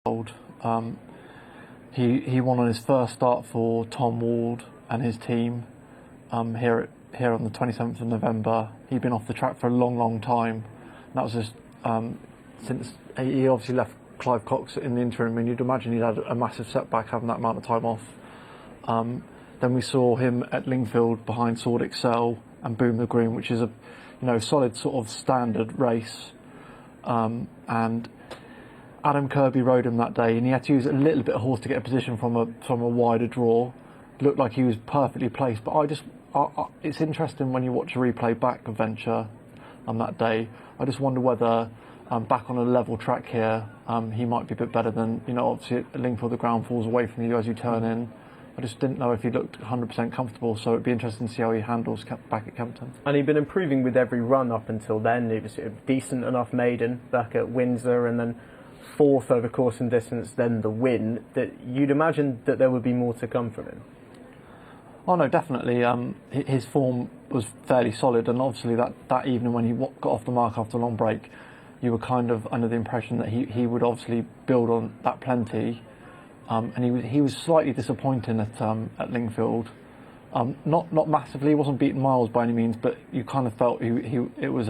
old. He won on his first start for Tom Ward and his team here on the 27th of November. He'd been off the track for a long time. And that was just since he obviously left Clive Cox in the interim, and you'd imagine he'd had a massive setback having that amount of time off. Then we saw him at Lingfield behind Sword Excel and Boom the Green, which is a solid sort of standard race. And Adam Kirby rode him that day, and he had to use a little bit of horse to get a position from a wider draw. Looked like he was perfectly placed, but it's interesting when you watch a replay back of Venture on that day. I just wonder whether back on a level track here, he might be a bit better than, obviously at Lingfield the ground falls away from you as you turn in. I just didn't know if he looked 100% comfortable, so it'd be interesting to see how he handles back at Kempton. And he'd been improving with every run up until then. He was a decent enough maiden back at Windsor, and then fourth over course and distance, then the win. That you'd imagine that there would be more to come from him. Oh no, definitely. His form was fairly solid, and obviously that evening when he got off the mark after a long break, you were kind of under the impression that he would obviously build on that plenty. And he was slightly disappointing at Lingfield. Not massively, he wasn't beating miles by any means, but you kind of felt it was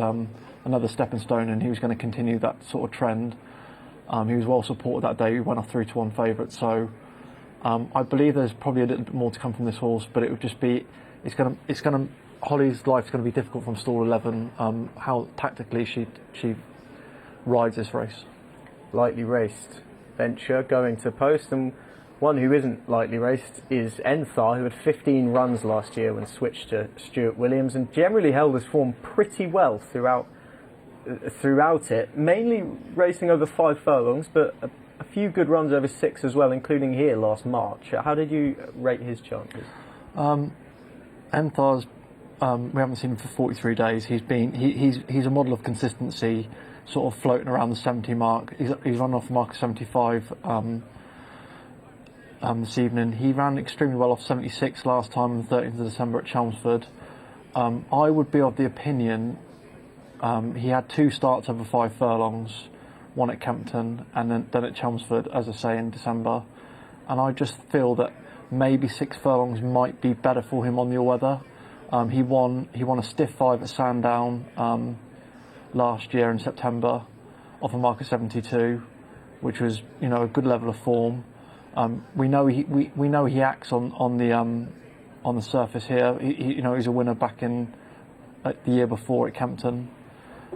another stepping stone, and he was going to continue that sort of trend. He was well supported that day. He went off 3-1 favourite, so I believe there's probably a little bit more to come from this horse. But it would just be, Holly's life's going to be difficult from stall 11. How tactically she rides this race. Lightly raced Venture going to post, and one who isn't lightly raced is Enthar, who had 15 runs last year when switched to Stuart Williams, and generally held his form pretty well throughout it, mainly racing over 5 furlongs, but a few good runs over 6 as well, including here last March. How did you rate his chances? Enthar's, we haven't seen him for 43 days. He's a model of consistency, sort of floating around the 70 mark. He's run off the mark of 75 this evening. He ran extremely well off 76 last time on the 13th of December at Chelmsford. I would be of the opinion he had 2 starts over 5 furlongs, one at Kempton and then at Chelmsford, as I say, in December. And I just feel that maybe 6 furlongs might be better for him on the all-weather. He won a stiff 5 at Sandown last year in September off a mark of 72, which was a good level of form. We know he acts on the surface here. He's a winner back in the year before at Kempton.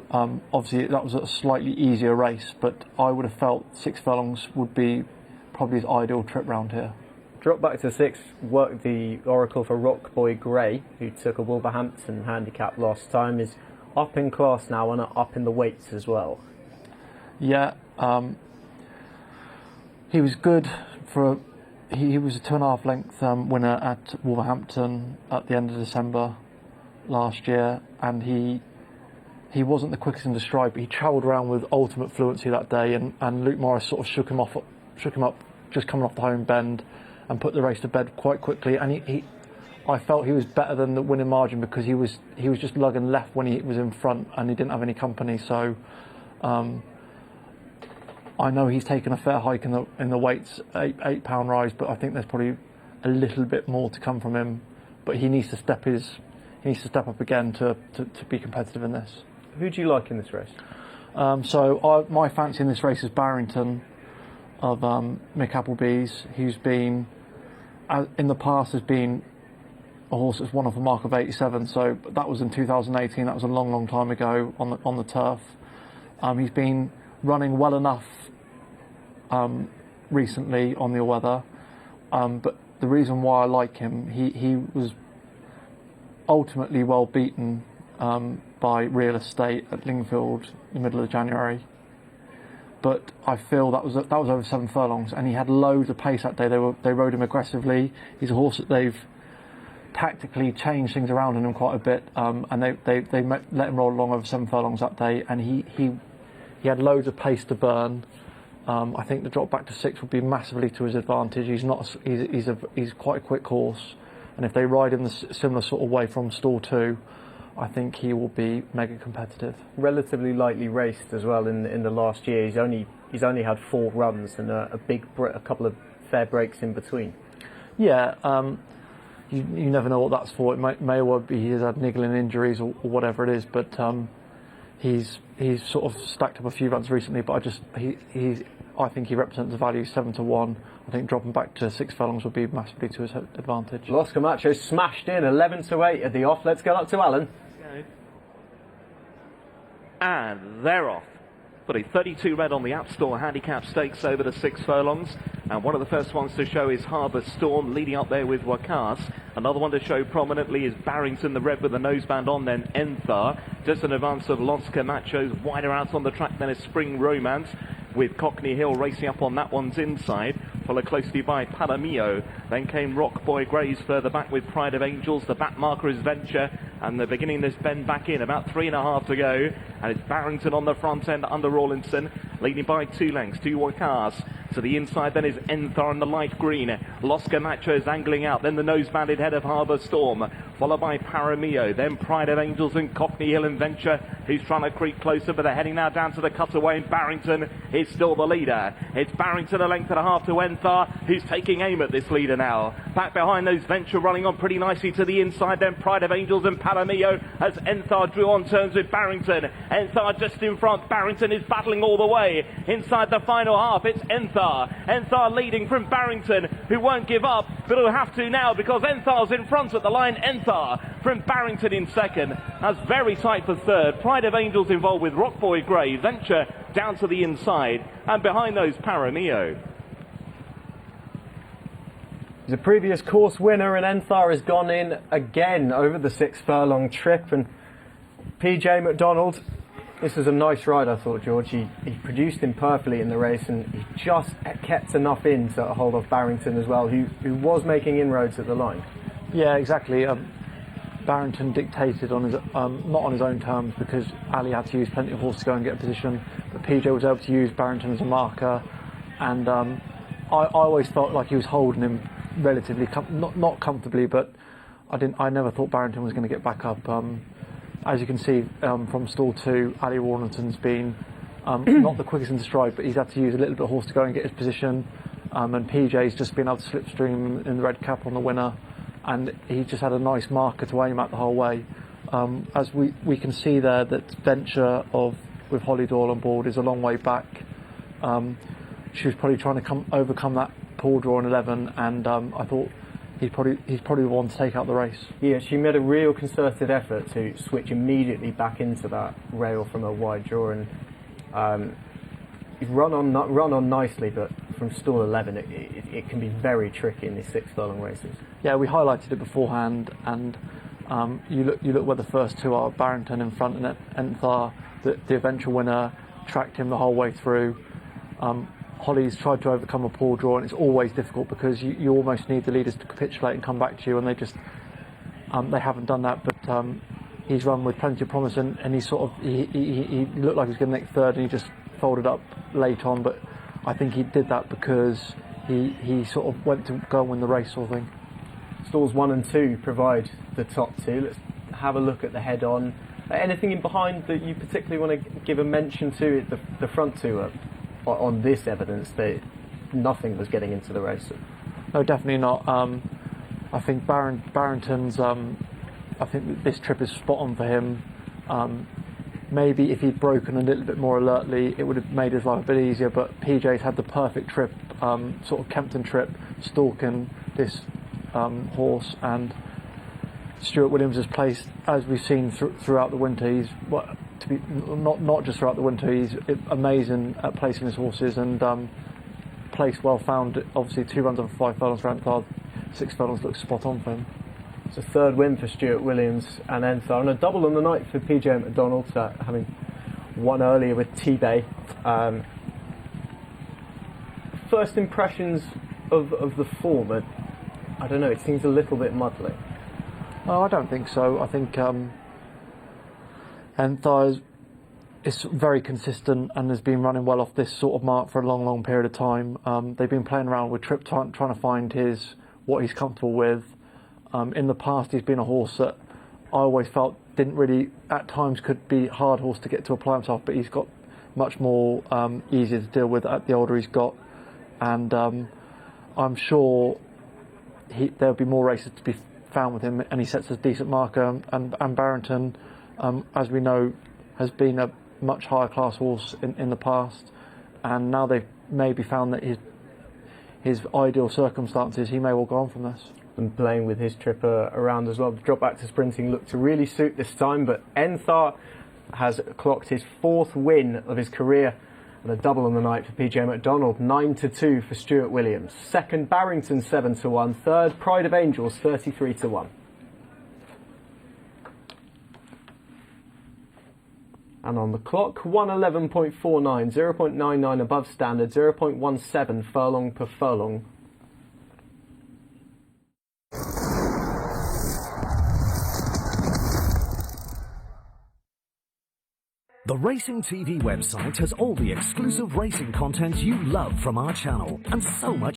Obviously that was a slightly easier race, but I would have felt 6 furlongs would be probably his ideal trip round here. Dropped back to 6, worked the oracle for Rockboy Gray, who took a Wolverhampton handicap last time, is up in class now and up in the weights as well. Yeah, he was good he was a 2.5 length winner at Wolverhampton at the end of December last year, and he wasn't the quickest in the stride, but he travelled around with ultimate fluency that day, and Luke Morris sort of shook him up just coming off the home bend and put the race to bed quite quickly. And I felt he was better than the winning margin because he was just lugging left when he was in front and he didn't have any company. So I know he's taken a fair hike in the weights, £8 rise, but I think there's probably a little bit more to come from him. But he needs to step up again to be competitive in this. Who do you like in this race? My fancy in this race is Barrington of Mick Appleby's. He's been, in the past, has been a horse that's won off a mark of 87. So that was in 2018. That was a long time ago on the turf. He's been running well enough recently on the all-weather, but the reason why I like him, he was ultimately well beaten by Real Estate at Lingfield in the middle of January. But I feel that was over 7 furlongs, and he had loads of pace that day. They rode him aggressively. He's a horse that they've tactically changed things around in him quite a bit, and they let him roll along over 7 furlongs that day, and he had loads of pace to burn. I think the drop back to 6 would be massively to his advantage. He's quite a quick horse, and if they ride him the similar sort of way from stall 2, I think he will be mega competitive. Relatively lightly raced as well in the last year. He's only had 4 runs and a couple of fair breaks in between. Yeah, you never know what that's for. It may well be he's had niggling injuries or whatever it is, but he's sort of stacked up a few runs recently. But I think he represents the value 7-1. I think dropping back to 6 furlongs would be massively to his advantage. Los Camacho smashed in 11-8 at the off. Let's go up to Alan. And they're off. But a 32 red on the App Store handicap stakes over the 6 furlongs. And one of the first ones to show is Harbour Storm, leading up there with Waqaas. Another one to show prominently is Barrington, the red with the noseband on, then Enthar. Just in advance of Los Camachos. Wider out on the track than is Spring Romance, with Cockney Hill racing up on that one's inside, followed closely by Palomio. Then came Rock Boy Grays further back with Pride of Angels. The back marker is Venture, and they're beginning this bend back in, about 3.5 to go, and it's Barrington on the front end under Rawlinson, leading by 2 lengths to Waqaas. To the inside then is Enthar in the light green. Los Camachos angling out, then the nose-banded head of Harbour Storm, followed by Paramio, then Pride of Angels and Cockney Hill and Venture, who's trying to creep closer, but they're heading now down to the cutaway, and Barrington is still the leader. It's Barrington 1.5 to Enthar, who's taking aim at this leader now. Back behind those, Venture running on pretty nicely to the inside, then Pride of Angels and Palamio as Enthar drew on terms with Barrington. Enthar just in front. Barrington is battling all the way. Inside the final half, it's Enthar. Enthar leading from Barrington, who won't give up, but will have to now because Enthar's in front at the line. Enthar from Barrington in second. That's very tight for third. Pride of Angels involved with Rock Boy Grey. Venture down to the inside, and behind those Paramio. He's a previous course winner, and Enthar has gone in again over the 6 furlong trip. And PJ McDonald, this was a nice ride, I thought, George. He produced him perfectly in the race, and he just kept enough in to hold off Barrington as well, who was making inroads at the line. Yeah, exactly. Barrington dictated on his not on his own terms, because Ali had to use plenty of horse to go and get a position, but PJ was able to use Barrington as a marker, and I always felt like he was holding him relatively not comfortably, but I never thought Barrington was going to get back up. As you can see from stall 2, Ali Rawlinson's been not the quickest into stride, but he's had to use a little bit of horse to go and get his position, and PJ's just been able to slipstream in the red cap on the winner, and he just had a nice marker to aim at the whole way. As we can see there that Venture with Holly Doyle on board is a long way back. She was probably trying to overcome that poor draw in 11, and I thought he's probably the one to take out the race. Yeah, she made a real concerted effort to switch immediately back into that rail from a wide draw, and run on nicely, but from stall 11 it can be very tricky in these 6 furlong races. Yeah, we highlighted it beforehand, and you look where the first 2 are, Barrington in front and Enthar, the eventual winner, tracked him the whole way through. Holly's tried to overcome a poor draw, and it's always difficult because you almost need the leaders to capitulate and come back to you, and they haven't done that. But he's run with plenty of promise, and he looked like he was going to make third, and he just folded up late on. But I think he did that because he sort of went to go and win the race, sort of thing. Stalls 1 and 2 provide the top 2. Let's have a look at the head-on. Anything in behind that you particularly want to give a mention to? The front 2 on this evidence that nothing was getting into the race. No, definitely not. I think Barrington's. I think that this trip is spot on for him. Maybe if he'd broken a little bit more alertly, it would have made his life a bit easier. But PJ's had the perfect trip, sort of Kempton trip, stalking this horse, and Stuart Williams has placed, as we've seen throughout the winter. He's not just throughout the winter. He's amazing at placing his horses, and place well found. Obviously, 2 runs over 5 furlongs for Enthar. 6 furlongs looks spot on for him. It's a 3rd win for Stuart Williams and Enthar, and a double on the night for PJ McDonald, having won earlier with T-Bay. First impressions of the form, I don't know, it seems a little bit muddling. Oh, I don't think so. I think Enthar is very consistent and has been running well off this sort of mark for a long period of time. They've been playing around with Trip, trying to find what he's comfortable with. In the past, he's been a horse that I always felt didn't really, at times, could be a hard horse to get to apply himself, but he's got much more easier to deal with the older he's got, and I'm sure there'll be more races to be found with him, and he sets a decent marker. And Barrington, as we know, has been a much higher class horse in the past, and now they've maybe found that his ideal circumstances, he may well go on from this. And playing with his tripper around as well. The drop back to sprinting looked to really suit this time, but Enthar has clocked his 4th win of his career, and a double on the night for PJ McDonald, 9-2 for Stuart Williams. Second, Barrington 7-1. Third, Pride of Angels 33-1. And on the clock, 111.49, 0.99 above standard, 0.17 furlong per furlong. The Racing TV website has all the exclusive racing content you love from our channel, and so much